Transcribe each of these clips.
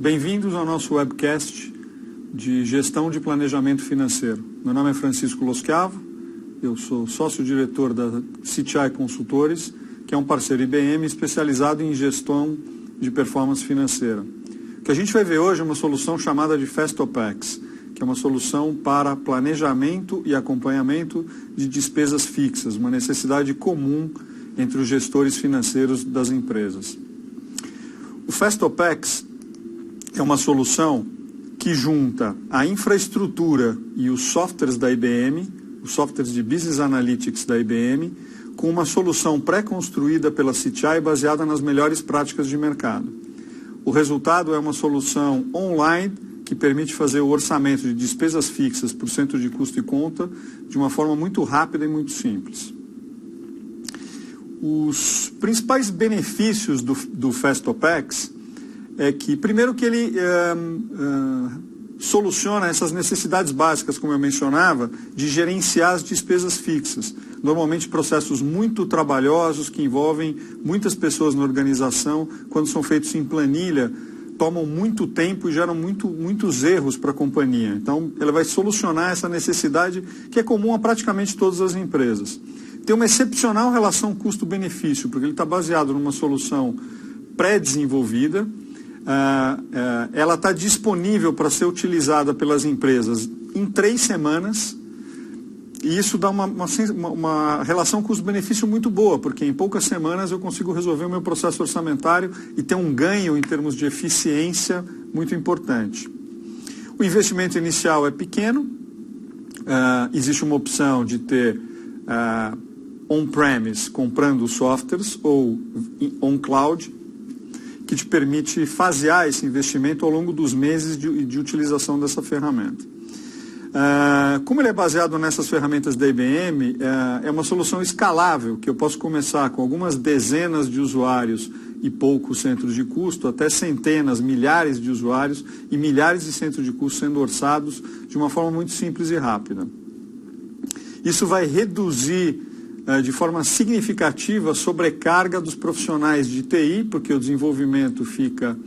Bem-vindos ao nosso webcast de gestão de planejamento financeiro. Meu nome é Francisco Loschiavo, eu sou sócio-diretor da CTI Consultores, que é um parceiro IBM especializado em gestão de performance financeira. O que a gente vai ver hoje é uma solução chamada de FastOPEX, que é uma solução para planejamento e acompanhamento de despesas fixas, uma necessidade comum entre os gestores financeiros das empresas. O FastOPEX é uma solução que junta a infraestrutura e os softwares da IBM, os softwares de Business Analytics da IBM, com uma solução pré-construída pela CTI baseada nas melhores práticas de mercado. O resultado é uma solução online que permite fazer o orçamento de despesas fixas por centro de custo e conta de uma forma muito rápida e muito simples. Os principais benefícios do FastOPEX é que, primeiro, que ele soluciona essas necessidades básicas, como eu mencionava, de gerenciar as despesas fixas. Normalmente processos muito trabalhosos que envolvem muitas pessoas na organização, quando são feitos em planilha, tomam muito tempo e geram muitos erros para a companhia. Então, ele vai solucionar essa necessidade que é comum a praticamente todas as empresas. Tem uma excepcional relação custo-benefício, porque ele está baseado numa solução pré-desenvolvida. Ela está disponível para ser utilizada pelas empresas em 3 semanas, e isso dá uma relação custo-benefício muito boa, porque em poucas semanas eu consigo resolver o meu processo orçamentário e ter um ganho em termos de eficiência muito importante. O investimento inicial é pequeno, existe uma opção de ter on-premise, comprando softwares, ou on-cloud, que te permite fasear esse investimento ao longo dos meses de utilização dessa ferramenta. Como ele é baseado nessas ferramentas da IBM, é uma solução escalável, que eu posso começar com algumas dezenas de usuários e poucos centros de custo, até centenas, milhares de usuários e milhares de centros de custo sendo orçados de uma forma muito simples e rápida. Isso vai reduzir de forma significativa a sobrecarga dos profissionais de TI, porque o desenvolvimento fica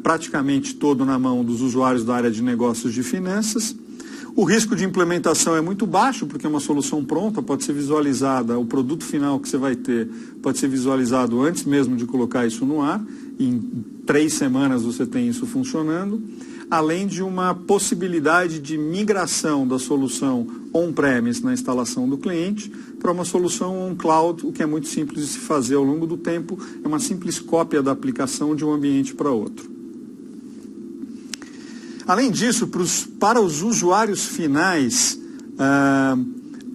praticamente todo na mão dos usuários da área de negócios de finanças. O risco de implementação é muito baixo, porque é uma solução pronta, pode ser visualizada, o produto final que você vai ter pode ser visualizado antes mesmo de colocar isso no ar, e em 3 semanas você tem isso funcionando, além de uma possibilidade de migração da solução on-premise na instalação do cliente para uma solução on-cloud, o que é muito simples de se fazer ao longo do tempo, é uma simples cópia da aplicação de um ambiente para outro. Além disso, para os usuários finais,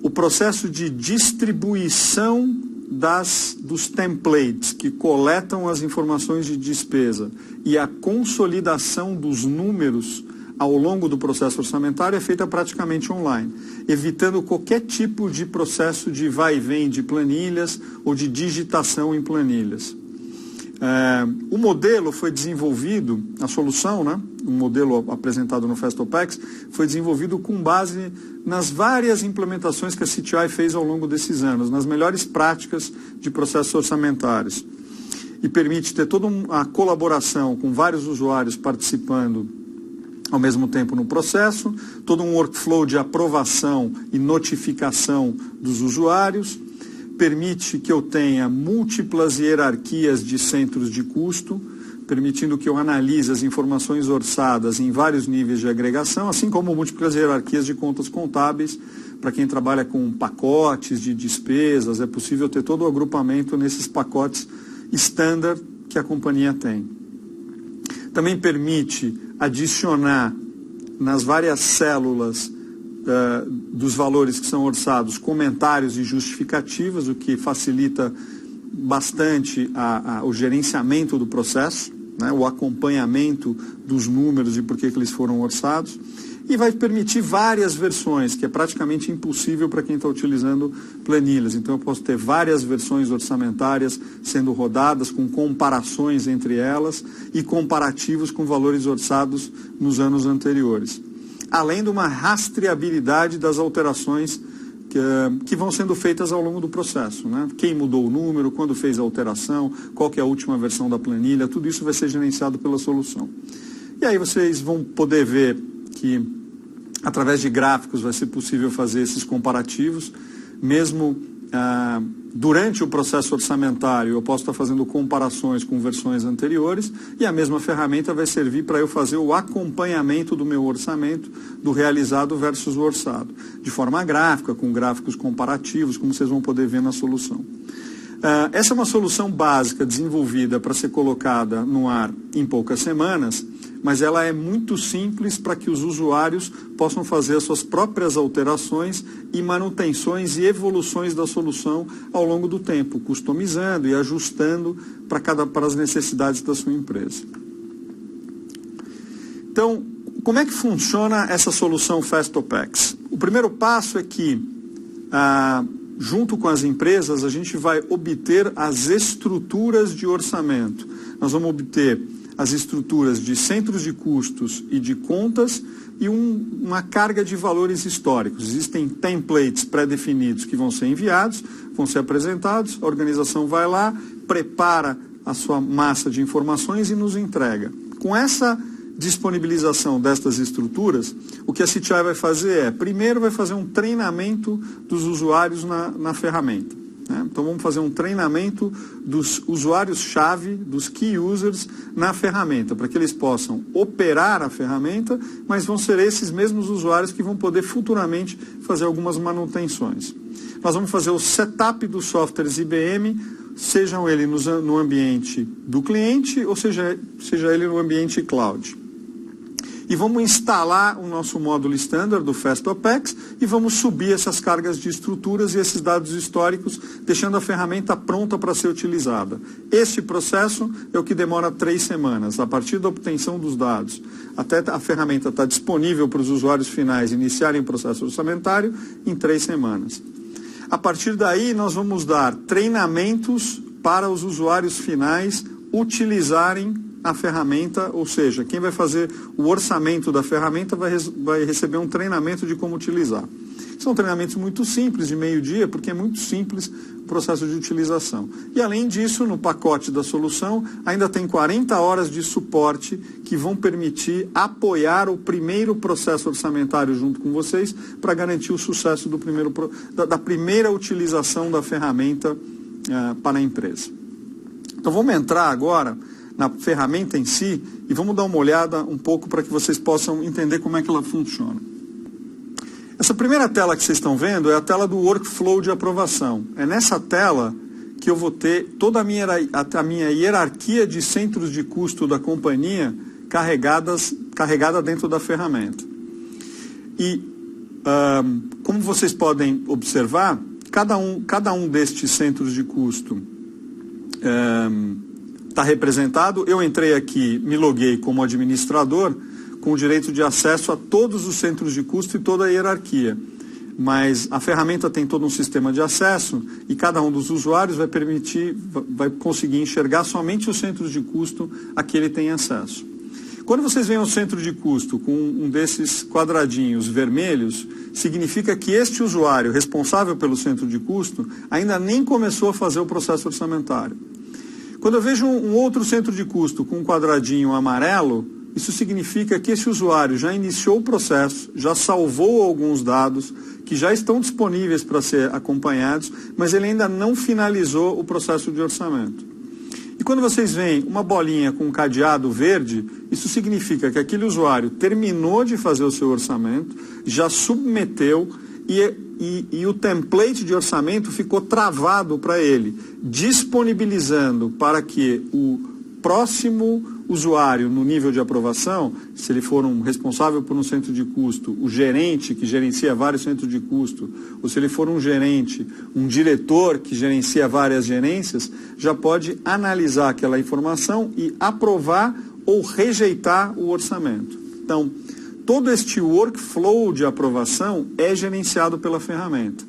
o processo de distribuição dos templates que coletam as informações de despesa e a consolidação dos números ao longo do processo orçamentário é feita praticamente online, evitando qualquer tipo de processo de vai e vem de planilhas ou de digitação em planilhas. O modelo foi desenvolvido, a solução, um modelo apresentado no FastOPEX, foi desenvolvido com base nas várias implementações que a CTI fez ao longo desses anos, nas melhores práticas de processos orçamentários. E permite ter toda a colaboração com vários usuários participando ao mesmo tempo no processo, todo um workflow de aprovação e notificação dos usuários, permite que eu tenha múltiplas hierarquias de centros de custo, permitindo que eu analise as informações orçadas em vários níveis de agregação, assim como múltiplas hierarquias de contas contábeis. Para quem trabalha com pacotes de despesas, é possível ter todo o agrupamento nesses pacotes standard que a companhia tem. Também permite adicionar nas várias células dos valores que são orçados comentários e justificativas, o que facilita bastante o gerenciamento do processo, o acompanhamento dos números e por que eles foram orçados, e vai permitir várias versões, que é praticamente impossível para quem está utilizando planilhas. Então eu posso ter várias versões orçamentárias sendo rodadas, com comparações entre elas e comparativos com valores orçados nos anos anteriores. Além de uma rastreabilidade das alterações que vão sendo feitas ao longo do processo, né? Quem mudou o número, quando fez a alteração, qual que é a última versão da planilha, tudo isso vai ser gerenciado pela solução. E aí vocês vão poder ver que, através de gráficos, vai ser possível fazer esses comparativos, mesmo durante o processo orçamentário. Eu posso estar fazendo comparações com versões anteriores e a mesma ferramenta vai servir para eu fazer o acompanhamento do meu orçamento, do realizado versus o orçado, de forma gráfica, com gráficos comparativos, como vocês vão poder ver na solução. Essa é uma solução básica desenvolvida para ser colocada no ar em poucas semanas, mas ela é muito simples para que os usuários possam fazer as suas próprias alterações e manutenções e evoluções da solução ao longo do tempo, customizando e ajustando para as necessidades da sua empresa. Então, como é que funciona essa solução FastOPEX? O primeiro passo é que, junto com as empresas, a gente vai obter as estruturas de orçamento. Nós vamos obter as estruturas de centros de custos e de contas e uma carga de valores históricos. Existem templates pré-definidos que vão ser enviados, vão ser apresentados, a organização vai lá, prepara a sua massa de informações e nos entrega. Com essa disponibilização destas estruturas, o que a CTI vai fazer é, primeiro vai fazer um treinamento dos usuários na ferramenta. Né? Então vamos fazer um treinamento dos usuários-chave, dos key users na ferramenta, para que eles possam operar a ferramenta, mas vão ser esses mesmos usuários que vão poder futuramente fazer algumas manutenções. Nós vamos fazer o setup dos softwares IBM, sejam ele no ambiente do cliente ou seja ele no ambiente cloud. E vamos instalar o nosso módulo standard do FastOPEX e vamos subir essas cargas de estruturas e esses dados históricos, deixando a ferramenta pronta para ser utilizada. Este processo é o que demora 3 semanas, a partir da obtenção dos dados, até a ferramenta estar disponível para os usuários finais iniciarem o processo orçamentário, em 3 semanas. A partir daí, nós vamos dar treinamentos para os usuários finais utilizarem a ferramenta, ou seja, quem vai fazer o orçamento da ferramenta vai receber um treinamento de como utilizar. São treinamentos muito simples, de meio-dia, porque é muito simples o processo de utilização. E além disso, no pacote da solução, ainda tem 40 horas de suporte que vão permitir apoiar o primeiro processo orçamentário junto com vocês para garantir o sucesso da primeira utilização da ferramenta para a empresa. Então vamos entrar agora na ferramenta em si e vamos dar uma olhada um pouco para que vocês possam entender como é que ela funciona. Essa primeira tela que vocês estão vendo é a tela do workflow de aprovação. É nessa tela que eu vou ter toda a minha hierarquia de centros de custo da companhia carregada dentro da ferramenta. E, como vocês podem observar, cada um destes centros de custo está representado. Eu entrei aqui, me loguei como administrador, com o direito de acesso a todos os centros de custo e toda a hierarquia. Mas a ferramenta tem todo um sistema de acesso e cada um dos usuários vai conseguir enxergar somente os centros de custo a que ele tem acesso. Quando vocês veem o centro de custo com um desses quadradinhos vermelhos, significa que este usuário responsável pelo centro de custo ainda nem começou a fazer o processo orçamentário. Quando eu vejo um outro centro de custo com um quadradinho amarelo, isso significa que esse usuário já iniciou o processo, já salvou alguns dados que já estão disponíveis para ser acompanhados, mas ele ainda não finalizou o processo de orçamento. E quando vocês veem uma bolinha com um cadeado verde, isso significa que aquele usuário terminou de fazer o seu orçamento, já submeteu e o template de orçamento ficou travado para ele, disponibilizando para que o próximo usuário no nível de aprovação, se ele for um responsável por um centro de custo, o gerente que gerencia vários centros de custo, ou se ele for um gerente, um diretor que gerencia várias gerências, já pode analisar aquela informação e aprovar ou rejeitar o orçamento. Então, todo este workflow de aprovação é gerenciado pela ferramenta.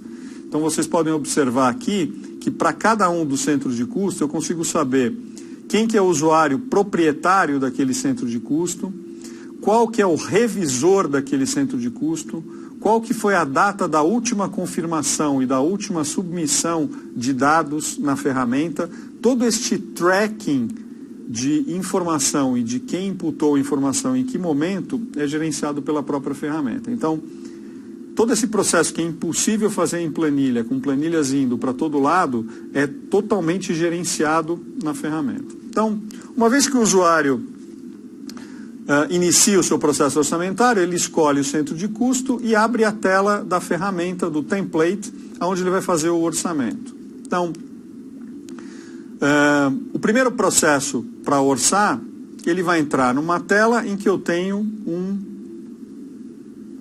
Então, vocês podem observar aqui que para cada um dos centros de custo eu consigo saber quem que é o usuário proprietário daquele centro de custo, qual que é o revisor daquele centro de custo, qual que foi a data da última confirmação e da última submissão de dados na ferramenta. Todo este tracking de informação e de quem imputou a informação em que momento é gerenciado pela própria ferramenta. Então, todo esse processo que é impossível fazer em planilha, com planilhas indo para todo lado, é totalmente gerenciado na ferramenta. Então, uma vez que o usuário inicia o seu processo orçamentário, ele escolhe o centro de custo e abre a tela da ferramenta, do template, onde ele vai fazer o orçamento. Então, o primeiro processo para orçar, ele vai entrar numa tela em que eu tenho um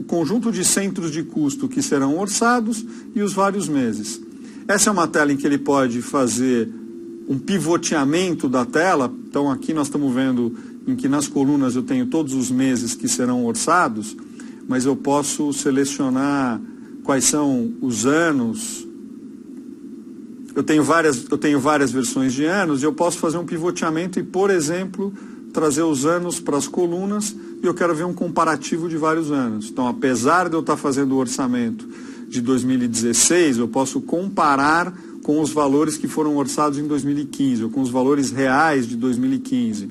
conjunto de centros de custo que serão orçados e os vários meses. Essa é uma tela em que ele pode fazer um pivoteamento da tela. Então aqui nós estamos vendo em que nas colunas eu tenho todos os meses que serão orçados, mas eu posso selecionar quais são os anos. Eu tenho várias versões de anos e eu posso fazer um pivoteamento e, por exemplo, trazer os anos para as colunas e eu quero ver um comparativo de vários anos. Então, apesar de eu estar fazendo o orçamento de 2016, eu posso comparar com os valores que foram orçados em 2015 ou com os valores reais de 2015.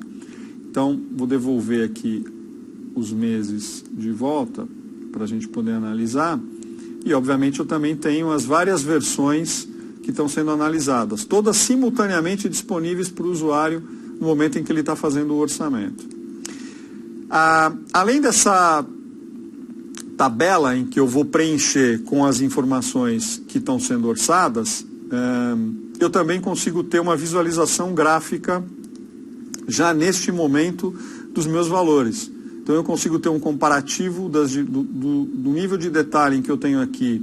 Então, vou devolver aqui os meses de volta para a gente poder analisar. E, obviamente, eu também tenho as várias versões que estão sendo analisadas, todas simultaneamente disponíveis para o usuário no momento em que ele está fazendo o orçamento. Além dessa tabela em que eu vou preencher com as informações que estão sendo orçadas, eu também consigo ter uma visualização gráfica já neste momento dos meus valores. Então eu consigo ter um comparativo do nível de detalhe em que eu tenho aqui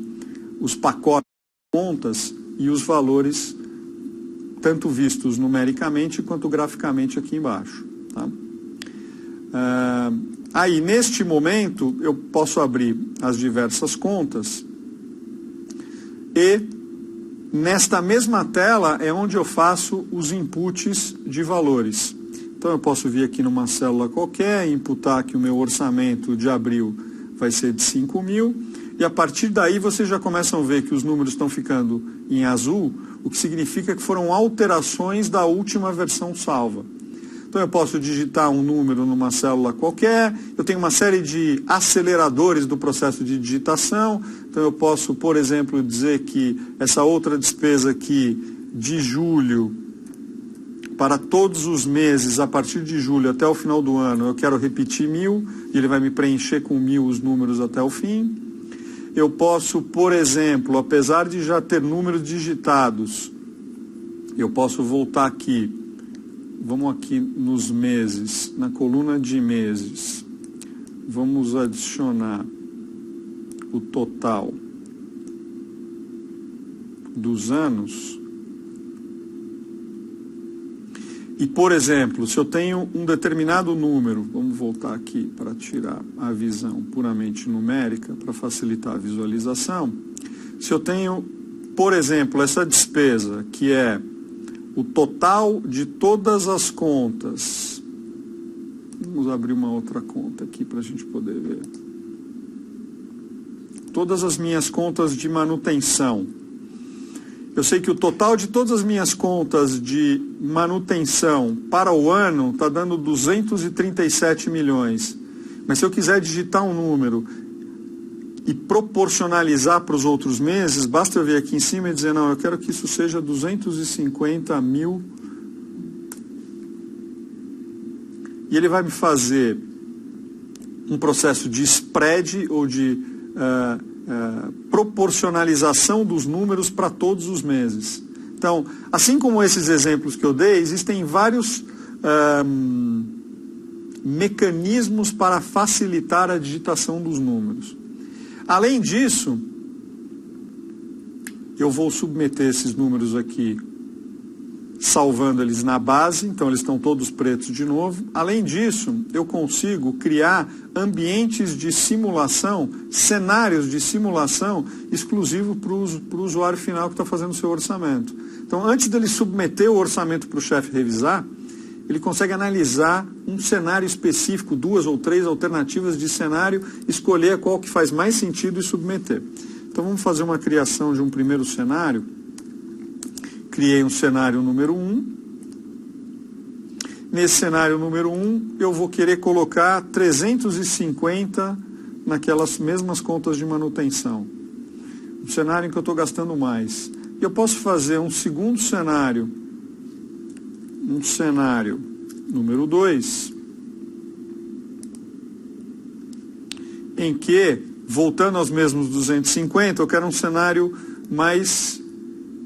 os pacotes de contas e os valores tanto vistos numericamente quanto graficamente aqui embaixo. Tá? Aí, neste momento, eu posso abrir as diversas contas e, nesta mesma tela, é onde eu faço os inputs de valores. Então, eu posso vir aqui numa célula qualquer, imputar que o meu orçamento de abril vai ser de 5 mil, e a partir daí vocês já começam a ver que os números estão ficando em azul, o que significa que foram alterações da última versão salva. Então eu posso digitar um número numa célula qualquer, eu tenho uma série de aceleradores do processo de digitação, então eu posso, por exemplo, dizer que essa outra despesa aqui de julho, para todos os meses, a partir de julho até o final do ano, eu quero repetir 1000, e ele vai me preencher com 1000 os números até o fim. Eu posso, por exemplo, apesar de já ter números digitados, eu posso voltar aqui, vamos aqui nos meses, na coluna de meses, vamos adicionar o total dos anos. E, por exemplo, se eu tenho um determinado número, vamos voltar aqui para tirar a visão puramente numérica, para facilitar a visualização. Se eu tenho, por exemplo, essa despesa, que é o total de todas as contas. Vamos abrir uma outra conta aqui para a gente poder ver. Todas as minhas contas de manutenção. Eu sei que o total de todas as minhas contas de manutenção para o ano está dando 237 milhões. Mas se eu quiser digitar um número e proporcionalizar para os outros meses, basta eu vir aqui em cima e dizer, não, eu quero que isso seja 250 mil. E ele vai me fazer um processo de spread ou de proporcionalização dos números para todos os meses. Então, assim como esses exemplos que eu dei, existem vários mecanismos para facilitar a digitação dos números. Além disso, eu vou submeter esses números aqui, salvando eles na base, então eles estão todos pretos de novo. Além disso, eu consigo criar ambientes de simulação, cenários de simulação exclusivo para o usuário final que está fazendo o seu orçamento. Então, antes dele submeter o orçamento para o chefe revisar, ele consegue analisar um cenário específico, 2 ou 3 alternativas de cenário, escolher qual que faz mais sentido e submeter. Então vamos fazer uma criação de um primeiro cenário. Criei um cenário número 1. Nesse cenário número 1, eu vou querer colocar 350 naquelas mesmas contas de manutenção. Um cenário em que eu estou gastando mais. E eu posso fazer um segundo cenário, um cenário número 2, em que, voltando aos mesmos 250, eu quero um cenário mais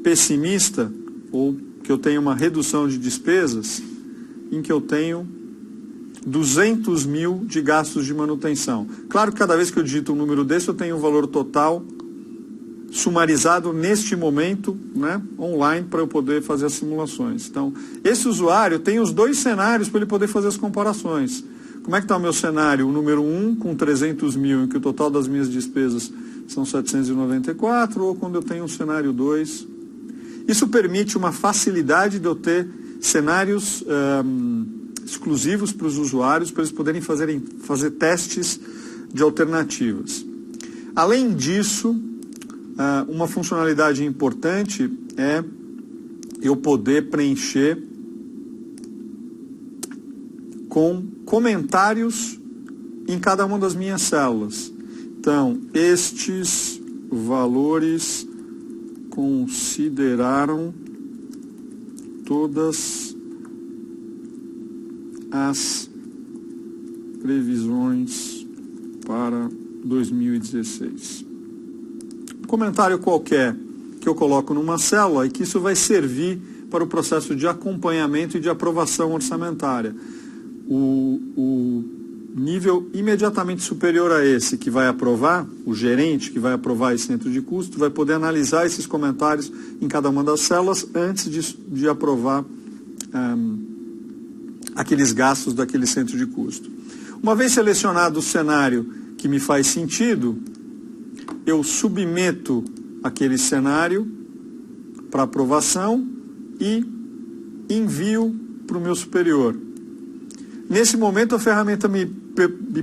pessimista, ou que eu tenha uma redução de despesas, em que eu tenho 200 mil de gastos de manutenção. Claro que cada vez que eu digito um número desse, eu tenho um valor total sumarizado neste momento, né, online, para eu poder fazer as simulações. Então, esse usuário tem os 2 cenários para ele poder fazer as comparações. Como é que está o meu cenário? O número 1 com 300 mil, em que o total das minhas despesas são 794, ou quando eu tenho um cenário 2. Isso permite uma facilidade de eu ter cenários exclusivos para os usuários, para eles poderem fazer testes de alternativas. Além disso, uma funcionalidade importante é eu poder preencher com comentários em cada uma das minhas células. Então, estes valores consideraram todas as previsões para 2016. Um comentário qualquer que eu coloco numa célula e que isso vai servir para o processo de acompanhamento e de aprovação orçamentária. O nível imediatamente superior a esse que vai aprovar, o gerente que vai aprovar esse centro de custo, vai poder analisar esses comentários em cada uma das células antes de aprovar aqueles gastos daquele centro de custo. Uma vez selecionado o cenário que me faz sentido, eu submeto aquele cenário para aprovação e envio para o meu superior. Nesse momento, a ferramenta me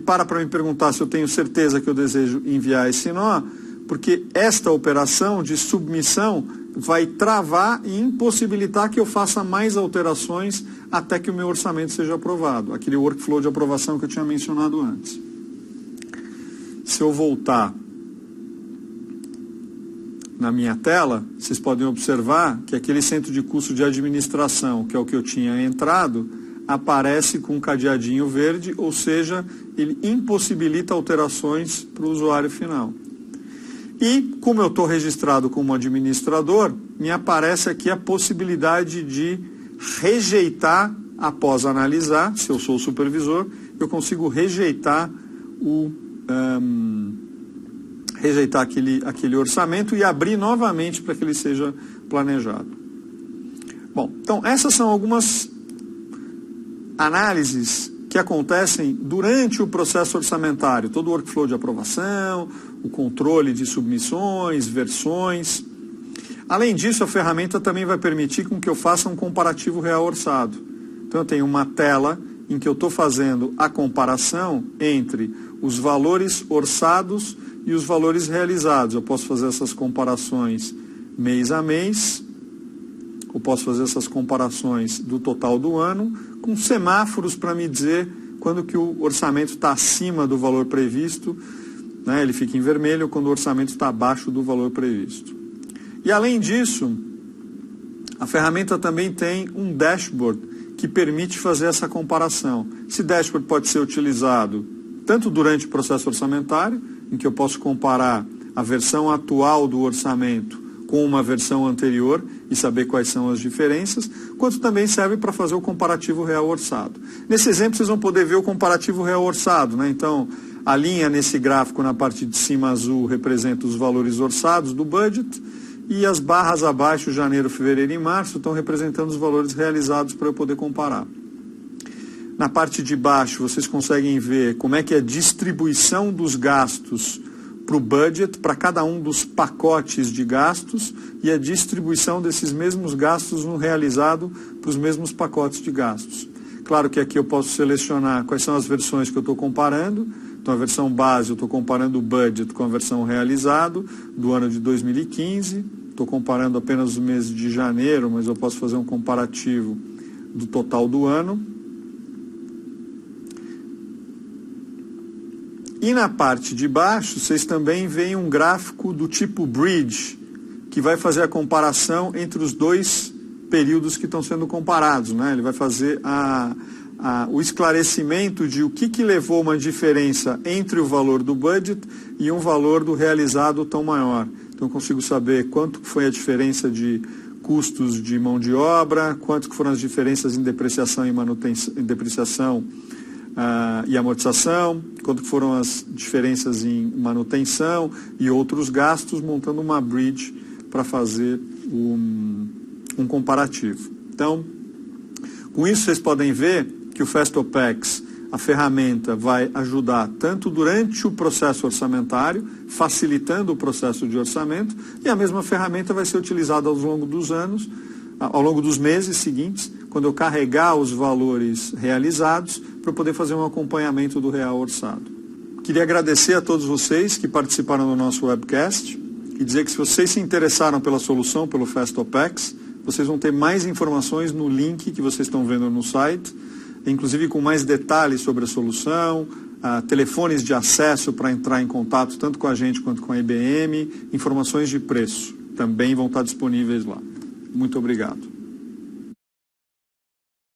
para me perguntar se eu tenho certeza que eu desejo enviar esse nó, porque esta operação de submissão vai travar e impossibilitar que eu faça mais alterações até que o meu orçamento seja aprovado. Aquele workflow de aprovação que eu tinha mencionado antes. Se eu voltar na minha tela, vocês podem observar que aquele centro de custo de administração, que é o que eu tinha entrado, aparece com um cadeadinho verde, ou seja, ele impossibilita alterações para o usuário final. E, como eu estou registrado como administrador, me aparece aqui a possibilidade de rejeitar, após analisar, se eu sou o supervisor, eu consigo rejeitar aquele orçamento e abrir novamente para que ele seja planejado. Bom, então essas são algumas análises que acontecem durante o processo orçamentário, todo o workflow de aprovação, o controle de submissões, versões. Além disso, a ferramenta também vai permitir com que eu faça um comparativo real orçado. Então eu tenho uma tela em que eu estou fazendo a comparação entre os valores orçados e os valores realizados. Eu posso fazer essas comparações mês a mês, eu posso fazer essas comparações do total do ano, com semáforos para me dizer quando que o orçamento está acima do valor previsto, né, ele fica em vermelho, quando o orçamento está abaixo do valor previsto. E além disso, a ferramenta também tem um dashboard que permite fazer essa comparação. Esse dashboard pode ser utilizado tanto durante o processo orçamentário, em que eu posso comparar a versão atual do orçamento com uma versão anterior e saber quais são as diferenças, quanto também serve para fazer o comparativo real orçado. Nesse exemplo, vocês vão poder ver o comparativo real orçado, né? Então, a linha nesse gráfico na parte de cima azul representa os valores orçados do budget e as barras abaixo, janeiro, fevereiro e março, estão representando os valores realizados para eu poder comparar. Na parte de baixo, vocês conseguem ver como é que é a distribuição dos gastos para o budget, para cada um dos pacotes de gastos, e a distribuição desses mesmos gastos no realizado para os mesmos pacotes de gastos. Claro que aqui eu posso selecionar quais são as versões que eu estou comparando. Então, a versão base, eu estou comparando o budget com a versão realizado do ano de 2015. Estou comparando apenas os meses de janeiro, mas eu posso fazer um comparativo do total do ano. E na parte de baixo, vocês também veem um gráfico do tipo bridge, que vai fazer a comparação entre os dois períodos que estão sendo comparados, né? Ele vai fazer o esclarecimento de o que levou uma diferença entre o valor do budget e um valor do realizado tão maior. Então, eu consigo saber quanto foi a diferença de custos de mão de obra, quanto foram as diferenças em depreciação e manutenção, e amortização, quanto foram as diferenças em manutenção e outros gastos, montando uma bridge para fazer um comparativo. Então, com isso vocês podem ver que o FastOPEX, a ferramenta, vai ajudar tanto durante o processo orçamentário, facilitando o processo de orçamento, e a mesma ferramenta vai ser utilizada ao longo dos anos, ao longo dos meses seguintes, quando eu carregar os valores realizados, para poder fazer um acompanhamento do real orçado. Queria agradecer a todos vocês que participaram do nosso webcast e dizer que se vocês se interessaram pela solução, pelo FastOPEX, vocês vão ter mais informações no link que vocês estão vendo no site, inclusive com mais detalhes sobre a solução, telefones de acesso para entrar em contato tanto com a gente quanto com a IBM, informações de preço também vão estar disponíveis lá. Muito obrigado.